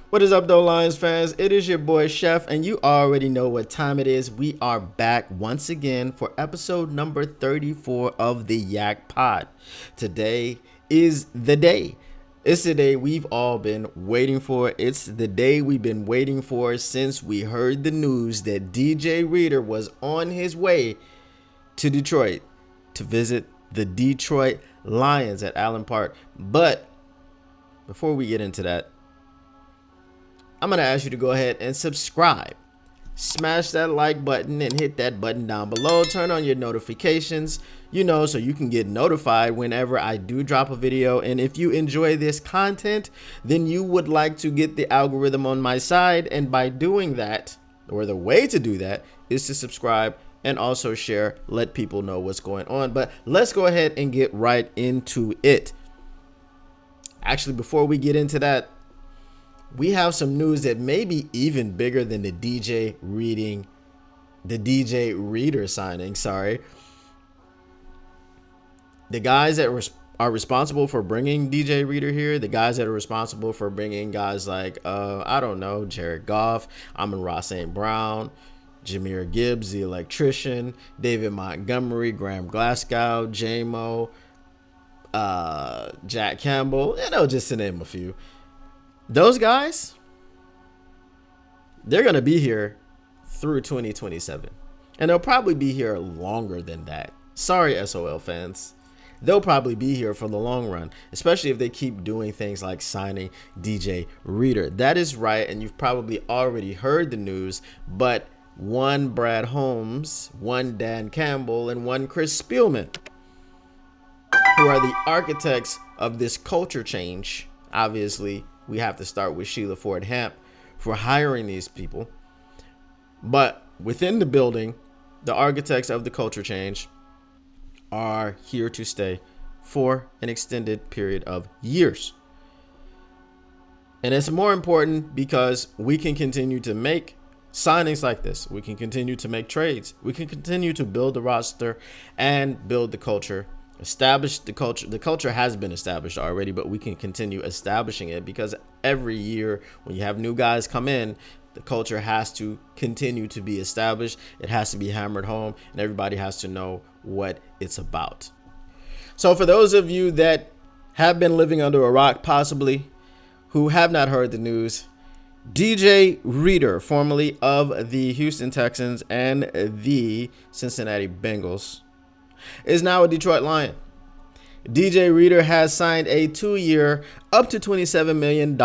What is up, though, Lions fans? It is your boy Chef, and you already know what time it is. We are back once again for episode number 34 of the YAK pod. Today is the day. It's the day we've all been waiting for. It's the day we've been waiting for since we heard the news that DJ Reader was on his way to Detroit to visit the Detroit Lions at Allen Park. But before we get into that, I'm going to ask you to go ahead and subscribe. Smash that like button and hit that button down below. Turn on your notifications, so you can get notified whenever I do drop a video. And if you enjoy this content, then you would like to get the algorithm on my side. And by doing that, or the way to do that, is to subscribe and also share, let people know what's going on. But let's go ahead and get right into it. Actually, before we get into that, we have some news that may be even bigger than the DJ Reader signing. The guys that are responsible for bringing DJ Reader here, the guys that are responsible for bringing guys like, Jared Goff, Amon-Ra St. Brown, Jahmyr Gibbs, the electrician, David Montgomery, Graham Glasgow, J-Mo, Jack Campbell, just to name a few. Those guys, they're going to be here through 2027. And they'll probably be here longer than that. Sorry, SOL fans. They'll probably be here for the long run, especially if they keep doing things like signing DJ Reader. That is right, and you've probably already heard the news, but one Brad Holmes, one Dan Campbell, and one Chris Spielman, who are the architects of this culture change, obviously, we have to start with Sheila Ford Hamp for hiring these people. But within the building, the architects of the culture change are here to stay for an extended period of years. And it's more important because we can continue to make signings like this. We can continue to make trades. We can continue to build the roster and build the culture. Establish the culture. The culture has been established already, but we can continue establishing it because every year when you have new guys come in, the culture has to continue to be established. It has to be hammered home, and everybody has to know what it's about. So for those of you that have been living under a rock, possibly, who have not heard the news, DJ Reader, formerly of the Houston Texans and the Cincinnati Bengals, is now a Detroit Lion. DJ Reader has signed a 2-year, up to $27 million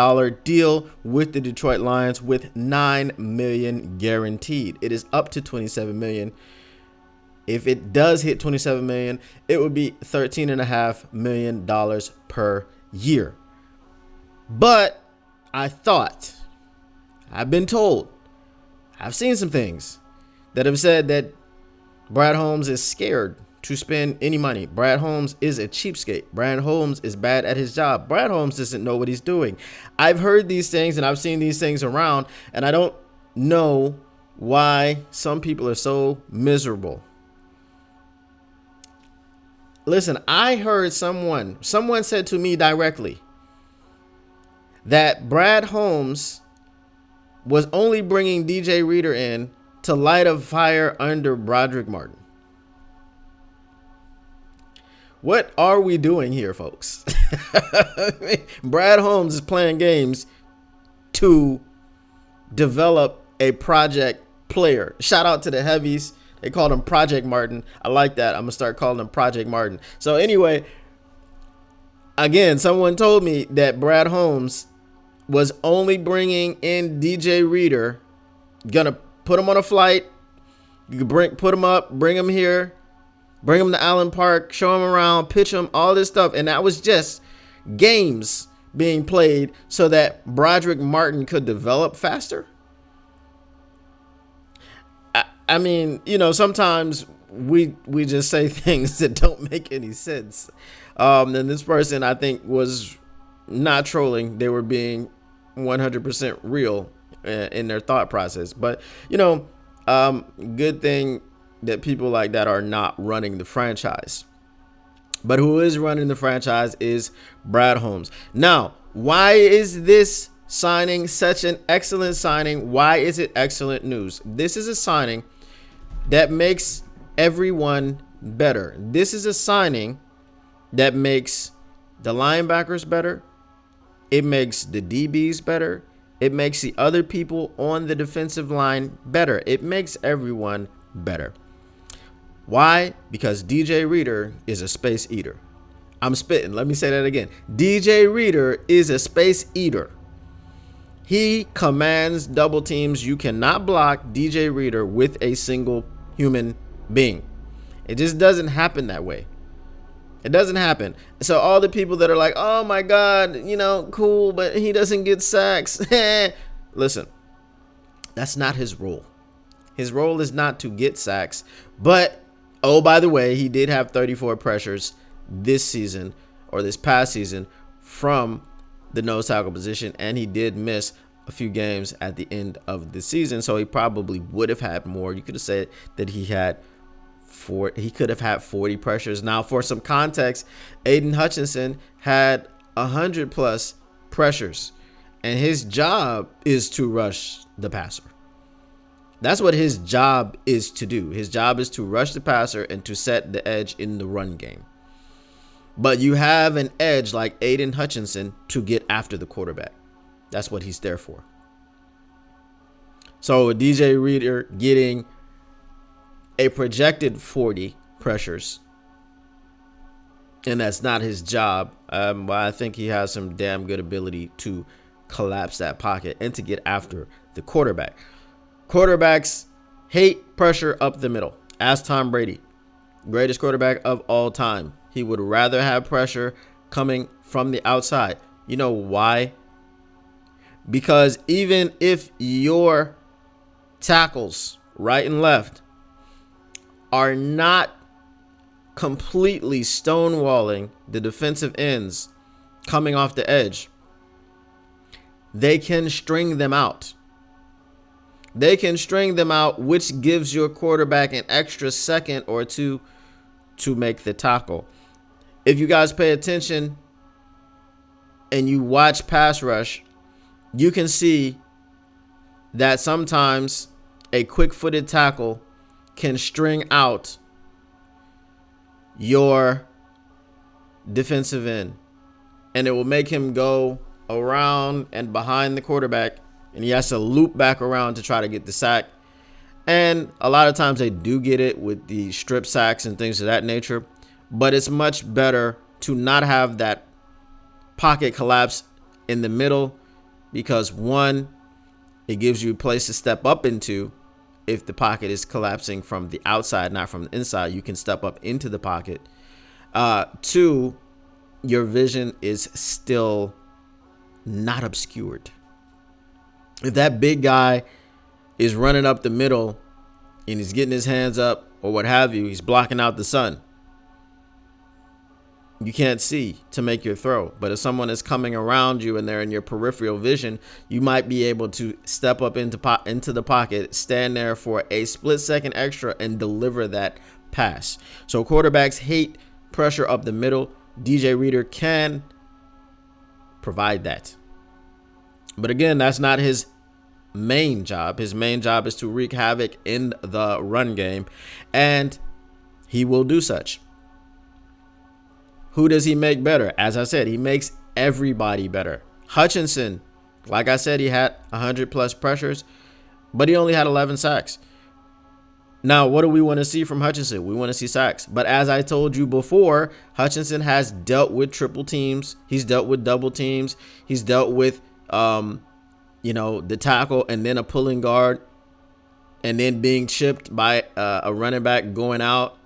deal with the Detroit Lions with $9 million guaranteed. It is up to $27 million. If it does hit $27 million, it would be $13.5 million per year. But I've been told, I've seen some things that have said that Brad Holmes is scared to spend any money. Brad Holmes is a cheapskate. Brad Holmes is bad at his job. Brad Holmes doesn't know what he's doing. I've heard these things and I've seen these things around, and I don't know why some people are so miserable. Listen, I heard someone said to me directly that Brad Holmes was only bringing DJ Reader in to light a fire under Broderick Martin. What are we doing here, folks? Brad Holmes is playing games to develop a project player. Shout out to the heavies. They called him Project Martin. I like that. I'm going to start calling him Project Martin. So anyway, again, someone told me that Brad Holmes was only bringing in DJ Reader, going to put him on a flight, put him up, bring him here, bring him to Allen Park, show him around, pitch him, all this stuff. And that was just games being played so that Broderick Martin could develop faster. I mean, sometimes we just say things that don't make any sense. And this person, I think, was not trolling. They were being 100% real in their thought process. But, good thing that people like that are not running the franchise. But who is running the franchise is Brad Holmes. Now, why is this signing, such an excellent signing. Why is it excellent news? This is a signing that makes everyone better. This is a signing that makes the linebackers better. It makes the DBs better. It makes the other people on the defensive line better. It makes everyone better. Why? Because DJ Reader is a space eater. I'm spitting. Let me say that again. DJ Reader is a space eater. He commands double teams. You cannot block DJ Reader with a single human being. It just doesn't happen that way. It doesn't happen. So all the people that are like, oh my God, cool, but he doesn't get sacks. Listen, that's not his role. His role is not to get sacks. But, oh, by the way, he did have 34 pressures this season or this past season from the nose tackle position. And he did miss a few games at the end of the season. So he probably would have had more. You could have said that he could have had 40 pressures. Now, for some context, Aiden Hutchinson had 100 plus pressures, and his job is to rush the passer. That's what his job is to do. His job is to rush the passer and to set the edge in the run game. But you have an edge like Aiden Hutchinson to get after the quarterback. That's what he's there for. So DJ Reader getting a projected 40 pressures, and that's not his job. But I think he has some damn good ability to collapse that pocket and to get after the quarterback. Quarterbacks hate pressure up the middle. Ask Tom Brady, greatest quarterback of all time. He would rather have pressure coming from the outside. You know why? Because even if your tackles, right and left, are not completely stonewalling the defensive ends coming off the edge, they can string them out. They can string them out, which gives your quarterback an extra second or two to make the tackle. If you guys pay attention and you watch pass rush, you can see that sometimes a quick-footed tackle can string out your defensive end, and it will make him go around and behind the quarterback, and he has to loop back around to try to get the sack. And a lot of times they do get it with the strip sacks and things of that nature, but it's much better to not have that pocket collapse in the middle, because one, it gives you a place to step up into. If the pocket is collapsing from the outside, not from the inside, you can step up into the pocket. Two, your vision is still not obscured. If that big guy is running up the middle and he's getting his hands up or what have you, he's blocking out the sun. You can't see to make your throw. But if someone is coming around you and they're in your peripheral vision, you might be able to step up into the pocket, stand there for a split second extra, and deliver that pass. So quarterbacks hate pressure up the middle. DJ Reader can provide that. But again, that's not his main job. His main job is to wreak havoc in the run game, and he will do such. Who does he make better? As I said, he makes everybody better. Hutchinson, like I said, he had 100 plus pressures, but he only had 11 sacks. Now, what do we want to see from Hutchinson? We want to see sacks. But as I told you before, Hutchinson has dealt with triple teams. He's dealt with double teams. He's dealt with, the tackle and then a pulling guard and then being chipped by a running back going out.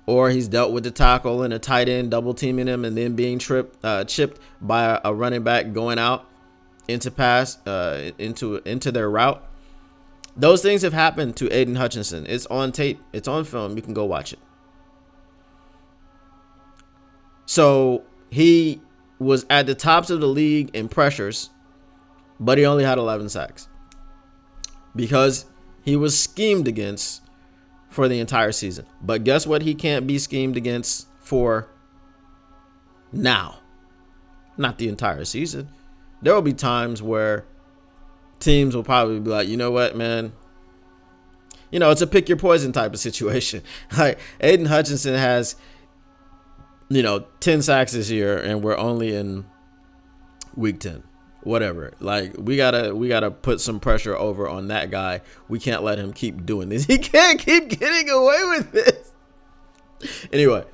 Or he's dealt with the tackle and a tight end double teaming him and then being chipped by a running back going out into their route. Those things have happened to Aiden Hutchinson. It's on tape. It's on film. You can go watch it. So he was at the tops of the league in pressures, but he only had 11 sacks because he was schemed against for the entire season. But guess what? He can't be schemed against for now. Not the entire season. there will be times where teams will probably be like, you know what, man? You know, it's a pick your poison type of situation. Like Aiden Hutchinson has, 10 sacks this year, and we're only in week 10. Whatever. Like we gotta put some pressure over on that guy. We can't let him keep doing this. He can't keep getting away with this. Anyway,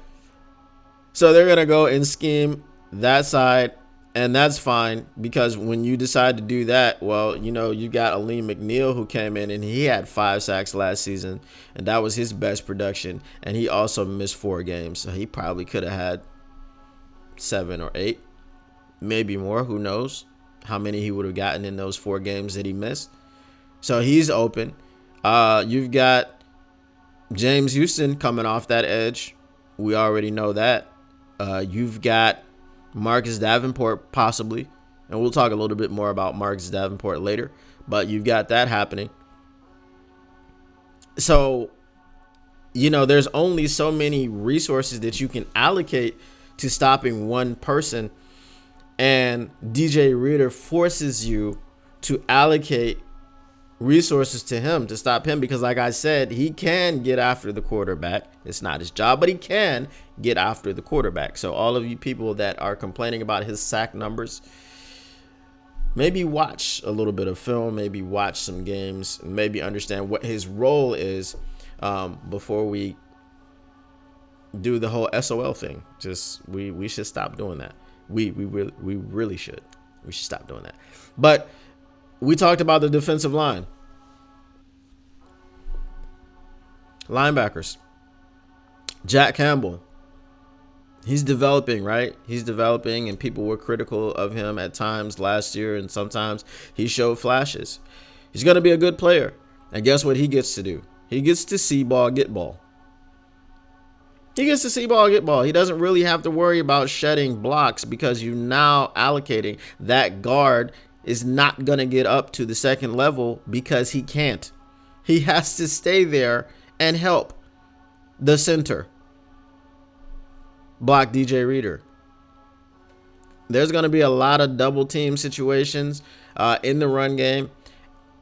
so they're gonna go and scheme that side, and that's fine, because when you decide to do that, well, you got Aleem McNeil, who came in and he had 5 sacks last season, and that was his best production, and he also missed 4 games, so he probably could have had 7 or 8, maybe more. Who knows how many he would have gotten in those 4 games that he missed. So he's open. You've got James Houston coming off that edge. We already know that. You've got Marcus Davenport possibly, and we'll talk a little bit more about Marcus Davenport later, but you've got that happening. So, there's only so many resources that you can allocate to stopping one person, and DJ Reader forces you to allocate resources to him to stop him, because like I said, he can get after the quarterback. It's not his job, but he can get after the quarterback. So all of you people that are complaining about his sack numbers, maybe watch a little bit of film, maybe watch some games, maybe understand what his role is before we do the whole SOL thing. Just we should stop doing that. We really should. We should stop doing that. But we talked about the defensive line. Linebackers. Jack Campbell. He's developing, right? He's developing, and people were critical of him at times last year, and sometimes he showed flashes. He's going to be a good player. And guess what he gets to do? He gets to see ball, get ball. He gets to see ball, get ball. He doesn't really have to worry about shedding blocks, because you're now allocating that guard is not going to get up to the second level because he can't. He has to stay there and help the center block DJ Reader. There's going to be a lot of double team situations in the run game,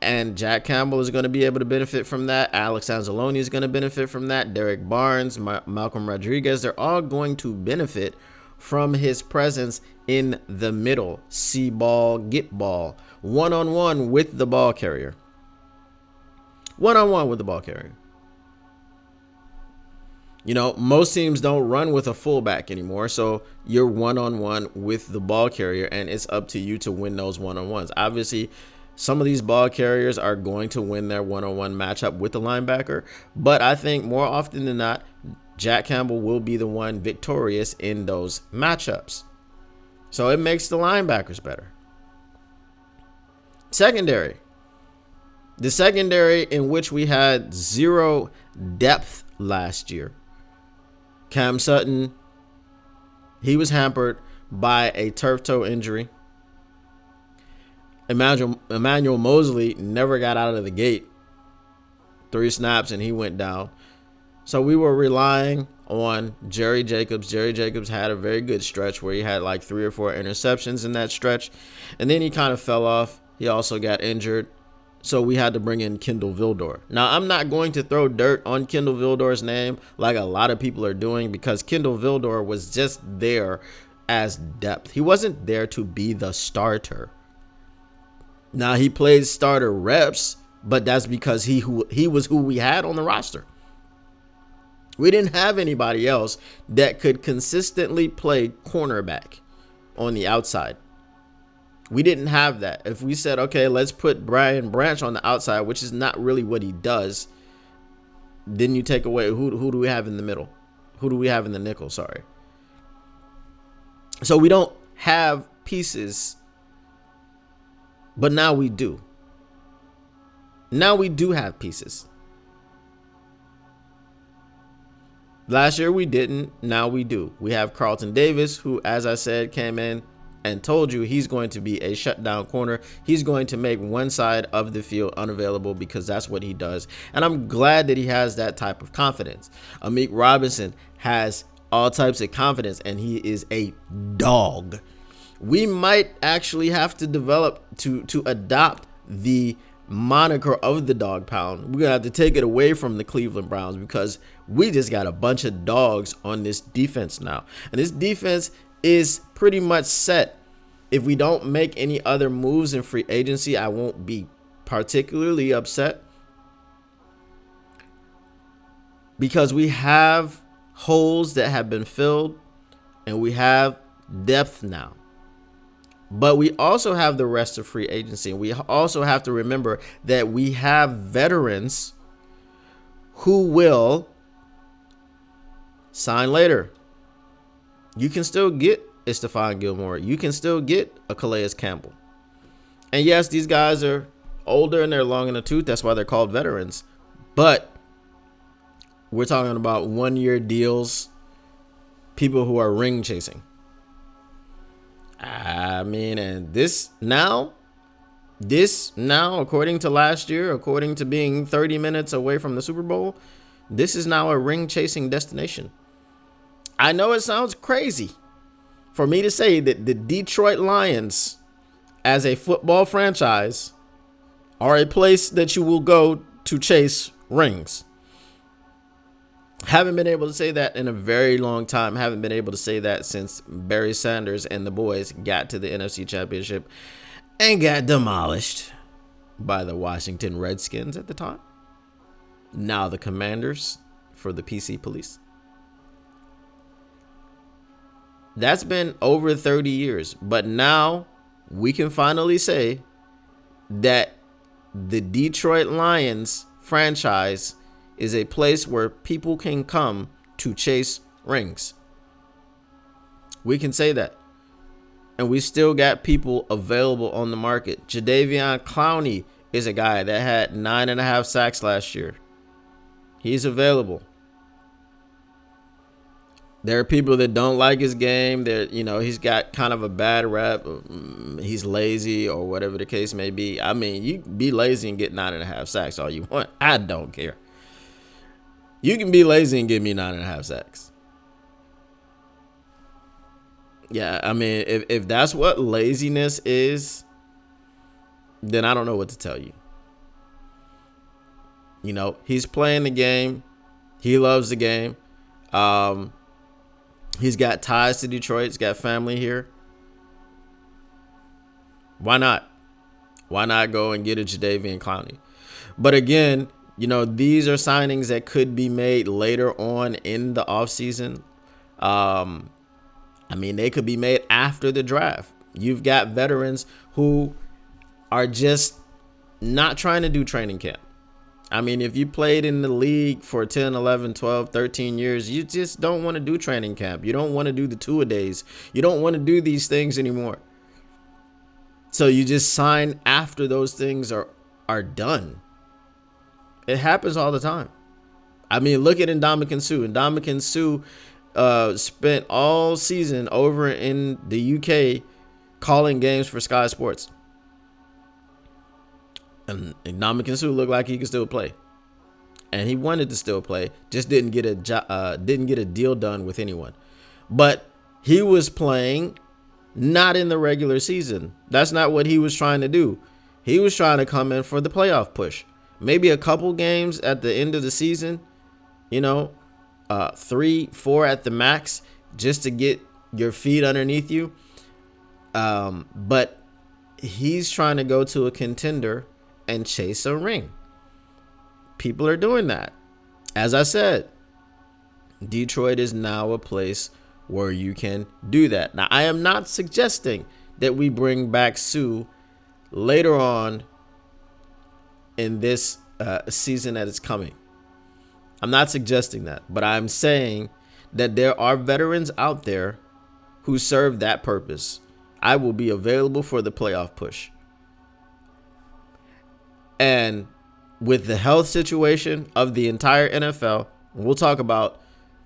and Jack Campbell is going to be able to benefit from that. Alex Anzalone is going to benefit from that. Derek Barnes, Malcolm Rodriguez, they're all going to benefit from his presence in the middle. See ball, get ball. One-on-one with the ball carrier. One-on-one with the ball carrier. Most teams don't run with a fullback anymore, so you're one-on-one with the ball carrier, and it's up to you to win those one-on-ones. Obviously, some of these ball carriers are going to win their one-on-one matchup with the linebacker, but I think more often than not, Jack Campbell will be the one victorious in those matchups. So it makes the linebackers better. Secondary. The secondary, in which we had 0 depth last year. Cam Sutton, he was hampered by a turf toe injury. Emmanuel Mosley never got out of the gate. 3 snaps and he went down. So we were relying on Jerry Jacobs. Jerry Jacobs had a very good stretch where he had like 3 or 4 interceptions in that stretch. And then he kind of fell off. He also got injured. So we had to bring in Kendall Vildor. Now, I'm not going to throw dirt on Kendall Vildor's name like a lot of people are doing, because Kendall Vildor was just there as depth. He wasn't there to be the starter. Now, he played starter reps, but that's because he was who we had on the roster. We didn't have anybody else that could consistently play cornerback on the outside. We didn't have that. If we said, okay, let's put Brian Branch on the outside, which is not really what he does, then you take away, who do we have in the middle? Who do we have in the nickel? Sorry. So we don't have pieces, but now we do. Now we do have pieces. Last year we didn't. Now we do. We have Carlton Davis, who, as I said, came in and told you he's going to be a shutdown corner. He's going to make one side of the field unavailable because that's what he does. And I'm glad that he has that type of confidence. Amik Robinson has all types of confidence, and he is a dog. We might actually have to develop to adopt the moniker of the dog pound. We're gonna have to take it away from the Cleveland Browns because we just got a bunch of dogs on this defense now, and this defense is pretty much set. If we don't make any other moves in free agency, I won't be particularly upset because we have holes that have been filled and we have depth now. But we also have the rest of free agency. And we also have to remember that we have veterans who will sign later. You can still get a Stephon Gilmore. You can still get a Calais Campbell. And yes, these guys are older and they're long in the tooth. That's why they're called veterans. But we're talking about 1-year deals, people who are ring chasing. I mean, and this now, according to last year, according to being 30 minutes away from the Super Bowl, this is now a ring chasing destination. I know it sounds crazy for me to say that the Detroit Lions as a football franchise are a place that you will go to chase rings. Haven't been able to say that in a very long time. Haven't been able to say that since Barry Sanders and the boys got to the NFC Championship and got demolished by the Washington Redskins at the time. Now the Commanders for the PC Police. That's been over 30 years. But now we can finally say that the Detroit Lions franchise is a place where people can come to chase rings. We can say that. And we still got people available on the market. Jadeveon Clowney is a guy that had 9.5 sacks last year. He's available. There are people that don't like his game. That, he's got kind of a bad rep. He's lazy or whatever the case may be. I mean, you be lazy and get 9.5 sacks all you want. I don't care. You can be lazy and give me 9.5 sacks. Yeah, I mean, if that's what laziness is, then I don't know what to tell you. He's playing the game. He loves the game. He's got ties to Detroit. He's got family here. Why not? Why not go and get a Jadeveon Clowney? But again, these are signings that could be made later on in the offseason. They could be made after the draft. You've got veterans who are just not trying to do training camp. I mean, if you played in the league for 10, 11, 12, 13 years, you just don't want to do training camp. You don't want to do the two-a-days. You don't want to do these things anymore. So you just sign after those things are done. It happens all the time. I mean, look at Ndamukong Suh. Ndamukong Suh spent all season over in the UK calling games for Sky Sports. And Ndamukong Suh looked like he could still play. And he wanted to still play, just didn't get a deal done with anyone. But he was playing not in the regular season. That's not what he was trying to do. He was trying to come in for the playoff push. Maybe a couple games at the end of the season, 3, 4 at the max, just to get your feet underneath you. But he's trying to go to a contender and chase a ring. People are doing that. As I said, Detroit is now a place where you can do that. Now, I am not suggesting that we bring back Sue later on in this season that is coming. I'm not suggesting that, but I'm saying that there are veterans out there who serve that purpose. I will be available for the playoff push. And with the health situation of the entire NFL, we'll talk about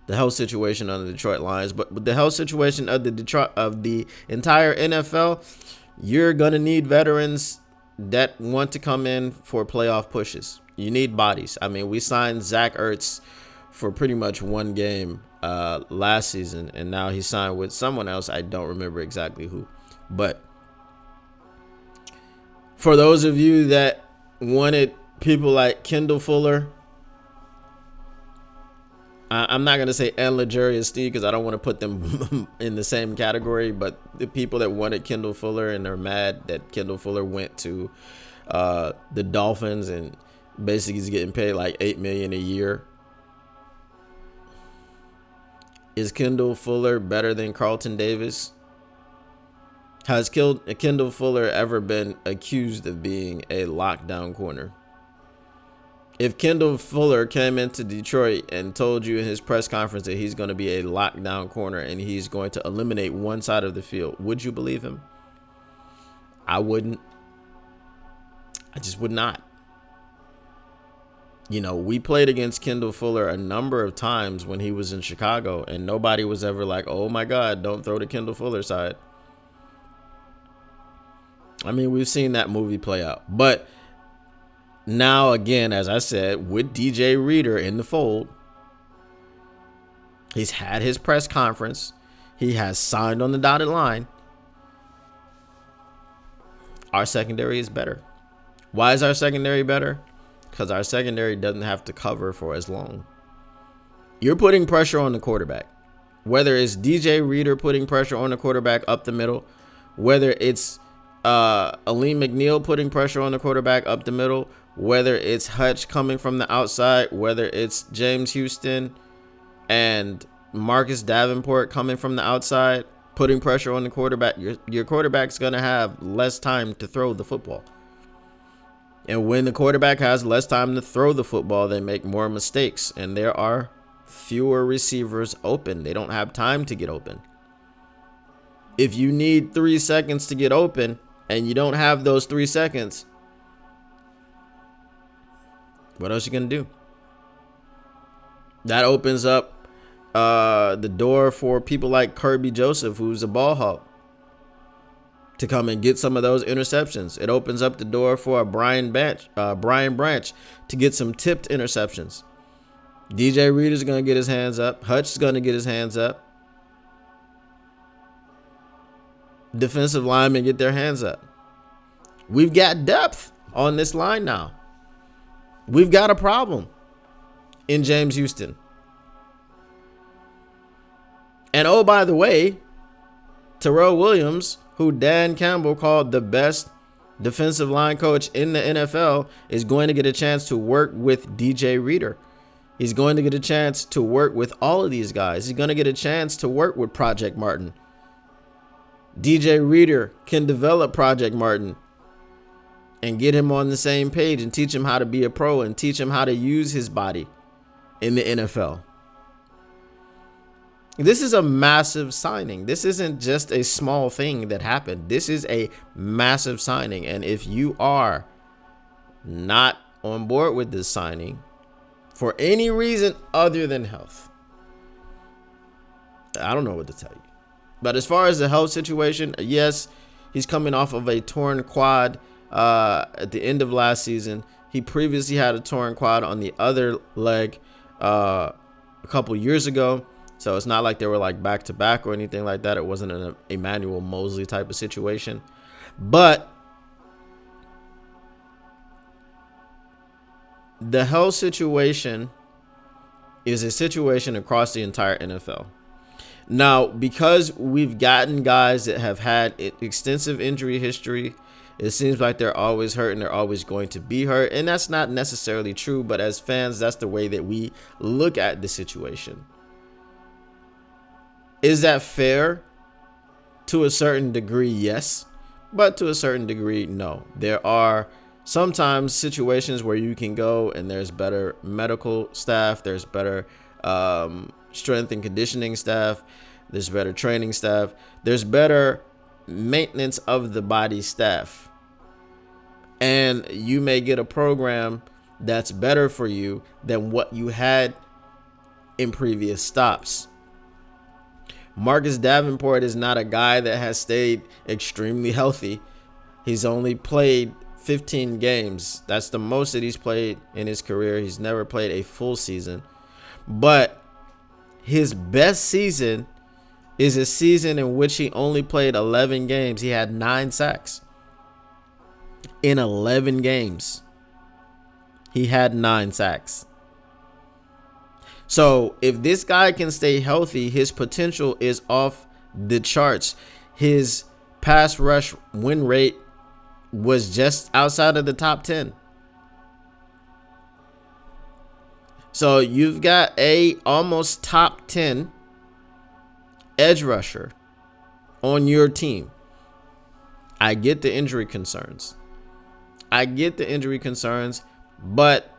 the health situation on the Detroit Lions, but with the health situation of the entire NFL, you're going to need veterans that want to come in for playoff pushes. You need bodies. I mean, we signed Zach Ertz for pretty much one game last season, and now he signed with someone else. I don't remember exactly who. But for those of you that wanted people like Kendall Fuller, I'm not going to say and L'Jarius Sneed because I don't want to put them in the same category, but the people that wanted Kendall Fuller and are mad that Kendall Fuller went to the Dolphins and basically he's getting paid like $8 million a year. Is Kendall Fuller better than Carlton Davis? Has Kendall Fuller ever been accused of being a lockdown corner? If Kendall Fuller came into Detroit and told you in his press conference that he's going to be a lockdown corner and he's going to eliminate one side of the field, would you believe him? I wouldn't. I just would not. You know, we played against Kendall Fuller a number of times when he was in Chicago, and nobody was ever like, oh my God, don't throw the Kendall Fuller side. I mean, we've seen that movie play out. But now, again, as I said, with DJ Reader in the fold, he's had his press conference. He has signed on the dotted line. Our secondary is better. Why is our secondary better? Because our secondary doesn't have to cover for as long. You're putting pressure on the quarterback. Whether it's DJ Reader putting pressure on the quarterback up the middle, whether it's Aleem McNeil putting pressure on the quarterback up the middle, whether it's Hutch coming from the outside, whether it's James Houston and Marcus Davenport coming from the outside, putting pressure on the quarterback, your quarterback's going to have less time to throw the football. And when the quarterback has less time to throw the football, they make more mistakes. And there are fewer receivers open. They don't have time to get open. If you need 3 seconds to get open and you don't have those 3 seconds, what else are you going to do? That opens up the door for people like Kirby Joseph, who's a ball hawk, to come and get some of those interceptions. It opens up the door for Brian Branch to get some tipped interceptions. DJ Reader's going to get his hands up. Hutch is going to get his hands up. Defensive linemen get their hands up. We've got depth on this line now. We've got a problem in James Houston. And oh, by the way, Terrell Williams, who Dan Campbell called the best defensive line coach in the NFL, is going to get a chance to work with DJ Reader. He's going to get a chance to work with all of these guys. He's going to get a chance to work with Project Martin. DJ Reader can develop Project Martin and get him on the same page and teach him how to be a pro and teach him how to use his body in the NFL. This is a massive signing. This isn't just a small thing that happened. This is a massive signing. And if you are not on board with this signing for any reason other than health, I don't know what to tell you. But as far as the health situation, yes, he's coming off of a torn quad at the end of last season. He previously had a torn quad on the other leg a couple years ago. So it's not like they were like back to back or anything like that. It wasn't an Emmanuel Mosley type of situation. But the health situation is a situation across the entire NFL. Now, because we've gotten guys that have had extensive injury history, it seems like they're always hurt and they're always going to be hurt. And that's not necessarily true. But as fans, that's the way that we look at the situation. Is that fair? To a certain degree, yes. But to a certain degree, no. There are sometimes situations where you can go and there's better medical staff. There's better strength and conditioning staff. There's better training staff. There's better maintenance of the body staff. And you may get a program that's better for you than what you had in previous stops. Marcus Davenport is not a guy that has stayed extremely healthy. He's only played 15 games. That's the most that he's played in his career. He's never played a full season. But his best season is a season in which he only played 11 games. He had 9 sacks. In 11 games, he had 9 sacks. So if this guy can stay healthy, his potential is off the charts. His pass rush win rate was just outside of the top 10. So you've got a almost top 10 edge rusher on your team. I get the injury concerns. But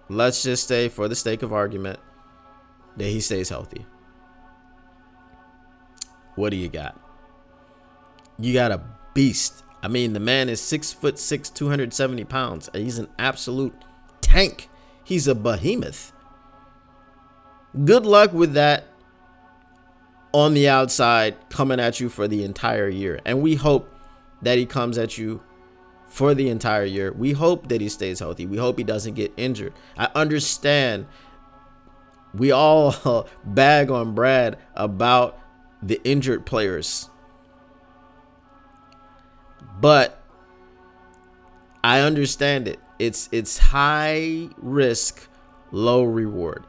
let's just say, for the sake of argument, that he stays healthy. What do you got? You got a beast. I mean, the man is 6'6", 270 pounds. He's an absolute tank. He's a behemoth. Good luck with that on the outside, coming at you for the entire year. And we hope that he comes at you for the entire year. We hope that he stays healthy. We hope he doesn't get injured. I understand we all bag on Brad about the injured players, but I understand it. It's high risk, low reward.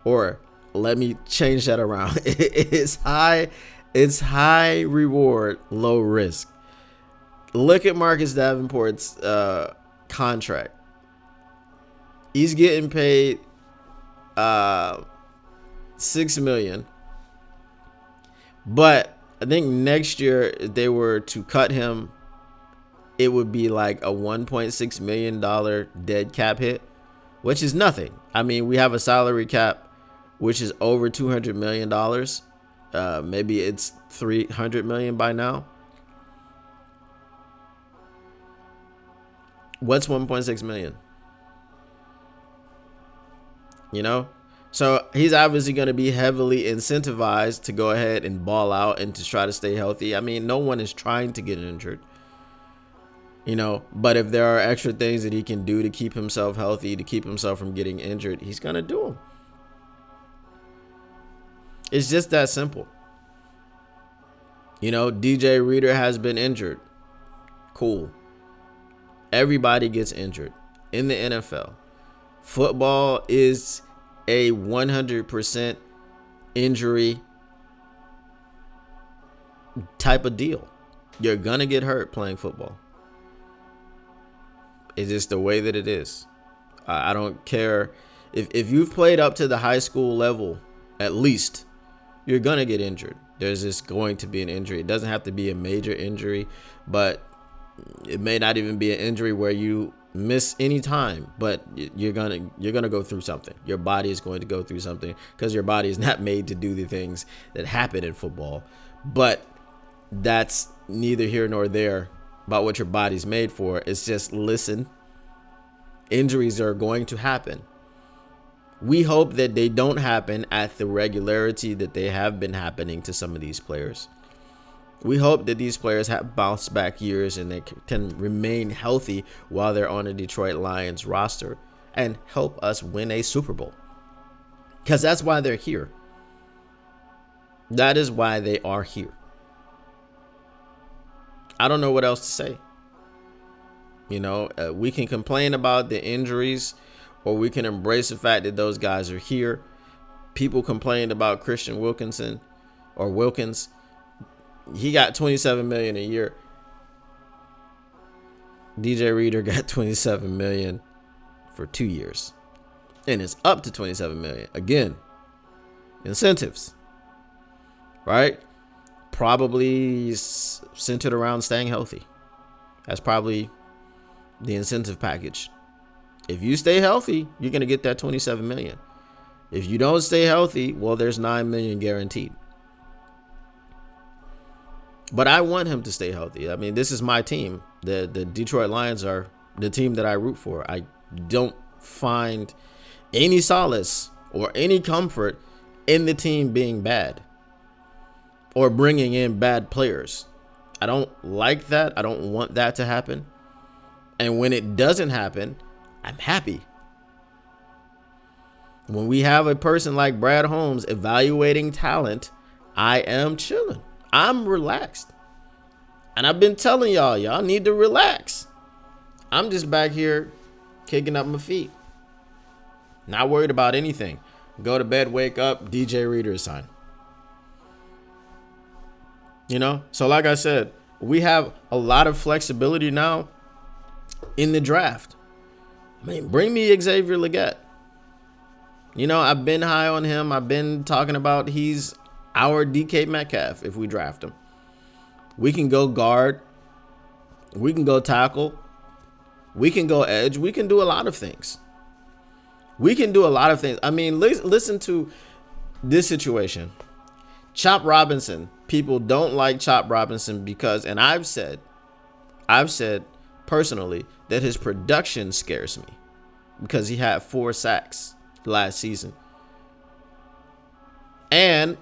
Or let me change that around. It's high reward, low risk. Look at Marcus Davenport's contract. He's getting paid $6 million. But I think next year, if they were to cut him, it would be like a $1.6 million dead cap hit, which is nothing. I mean, we have a salary cap which is over $200 million. Maybe it's $300 million by now. What's 1.6 million? You know? So he's obviously going to be heavily incentivized to go ahead and ball out and to try to stay healthy. I mean, no one is trying to get injured. You know, but if there are extra things that he can do to keep himself healthy, to keep himself from getting injured, he's going to do them. It's just that simple. You know, DJ Reader has been injured. Cool. Everybody gets injured in the NFL. Football is a 100% injury type of deal. You're going to get hurt playing football. It's just the way that it is. I don't care. If you've played up to the high school level, at least, you're going to get injured. There's just going to be an injury. It doesn't have to be a major injury, but it may not even be an injury where you miss any time, but you're gonna go through something. Your body is going to go through something because your body is not made to do the things that happen in football. But that's neither here nor there about what your body's made for. It's just, listen, injuries are going to happen. We hope that they don't happen at the regularity that they have been happening to some of these players. We hope that these players have bounce back years and they can remain healthy while they're on a Detroit Lions roster and help us win a Super Bowl. Because that's why they're here. That is why they are here. I don't know what else to say. You know, we can complain about the injuries, or we can embrace the fact that those guys are here. People complained about Christian Wilkins. He got $27 million a year. DJ Reader got $27 million for 2 years, and it's up to $27 million. Again, incentives, right? Probably centered around staying healthy. That's probably the incentive package. If you stay healthy, you're going to get that $27 million. If you don't stay healthy, well, there's $9 million guaranteed. But I want him to stay healthy. I mean, this is my team. The Detroit Lions are the team that I root for. I don't find any solace or any comfort in the team being bad or bringing in bad players. I don't like that. I don't want that to happen. And when it doesn't happen, I'm happy. When we have a person like Brad Holmes evaluating talent, I am chilling. I'm relaxed. And I've been telling y'all need to relax. I'm just back here kicking up my feet. Not worried about anything. Go to bed, wake up, DJ Reader is signed. So like I said, we have a lot of flexibility now in the draft. I mean, bring me Xavier Legette. I've been high on him. I've been talking about he's our DK Metcalf if we draft him. We can go guard. We can go tackle. We can go edge. We can do a lot of things. I mean, listen to this situation. Chop Robinson. People don't like Chop Robinson because, and I've said personally that his production scares me because he had 4 sacks last season. And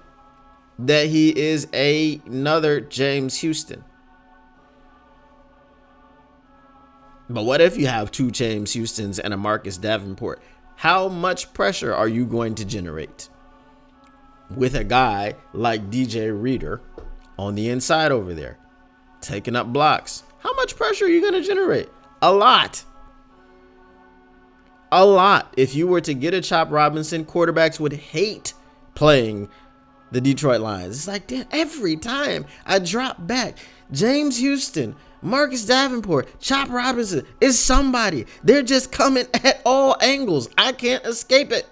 that he is another James Houston. But what if you have 2 James Houstons and a Marcus Davenport? How much pressure are you going to generate with a guy like DJ Reader on the inside over there, taking up blocks? How much pressure are you going to generate? A lot. If you were to get a Chop Robinson, quarterbacks would hate playing the Detroit Lions. It's like, damn, every time I drop back, James Houston, Marcus Davenport, Chop Robinson is somebody. They're just coming at all angles. I can't escape it.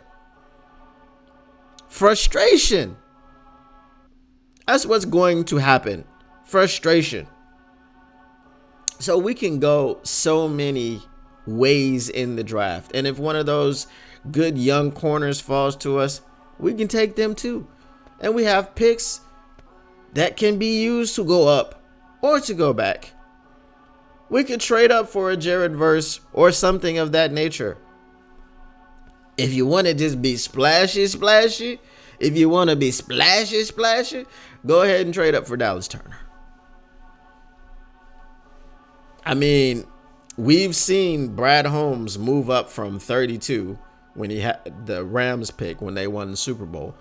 Frustration. That's what's going to happen. Frustration. So we can go so many ways in the draft. And if one of those good young corners falls to us, we can take them too. And we have picks that can be used to go up or to go back. We could trade up for a Jared Verse or something of that nature. If you want to just be splashy, if you want to be splashy, go ahead and trade up for Dallas Turner. I mean, we've seen Brad Holmes move up from 32 when he had the Rams pick when they won the Super Bowl.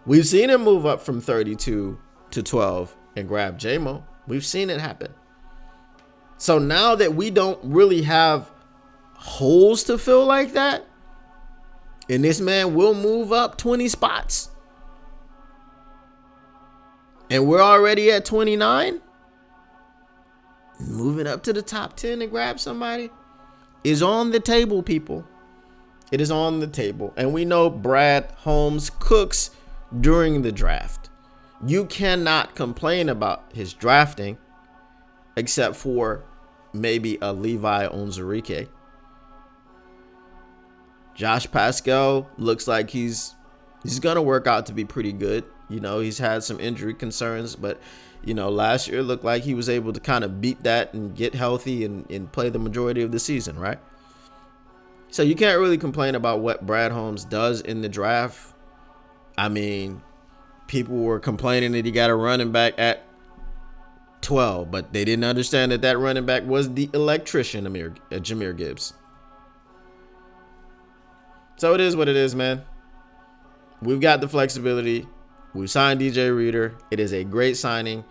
We've seen him move up from 32 to 12 and grab J-Mo. We've seen it happen. So now that we don't really have holes to fill like that, and this man will move up 20 spots, and we're already at 29, moving up to the top 10 and grab somebody is on the table, people. It is on the table. And we know Brad Holmes cooks during the draft. You cannot complain about his drafting except for maybe a Levi Onwuzurike. Josh Pascal looks like he's going to work out to be pretty good. He's had some injury concerns, but last year looked like he was able to kind of beat that and get healthy and play the majority of the season, right? So you can't really complain about what Brad Holmes does in the draft. I mean, people were complaining that he got a running back at 12, but they didn't understand that running back was the electrician, Jahmyr Gibbs. So it is what it is, man. We've got the flexibility. We've signed DJ Reader. It is a great signing,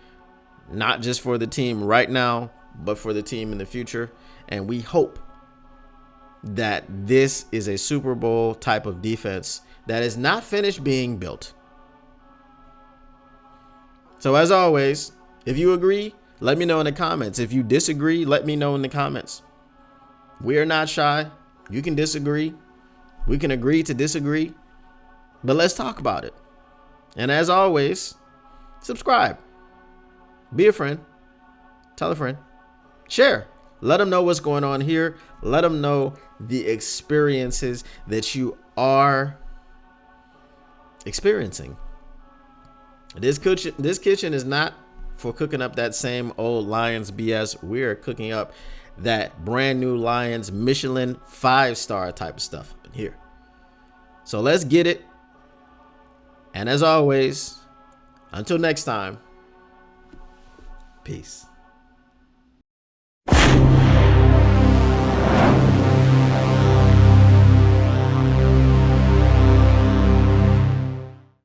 not just for the team right now, but for the team in the future. And we hope that this is a Super Bowl type of defense that is not finished being built. So as always, if you agree, let me know in the comments. If you disagree, let me know in the comments. We are not shy. You can disagree. We can agree to disagree, but let's talk about it. And as always, subscribe, be a friend, tell a friend, share, let them know what's going on here. Let them know the experiences that you are experiencing. This kitchen is not for cooking up that same old Lions BS. We're cooking up that brand new Lions Michelin 5-star type of stuff in here. So let's get it. And as always, until next time, peace.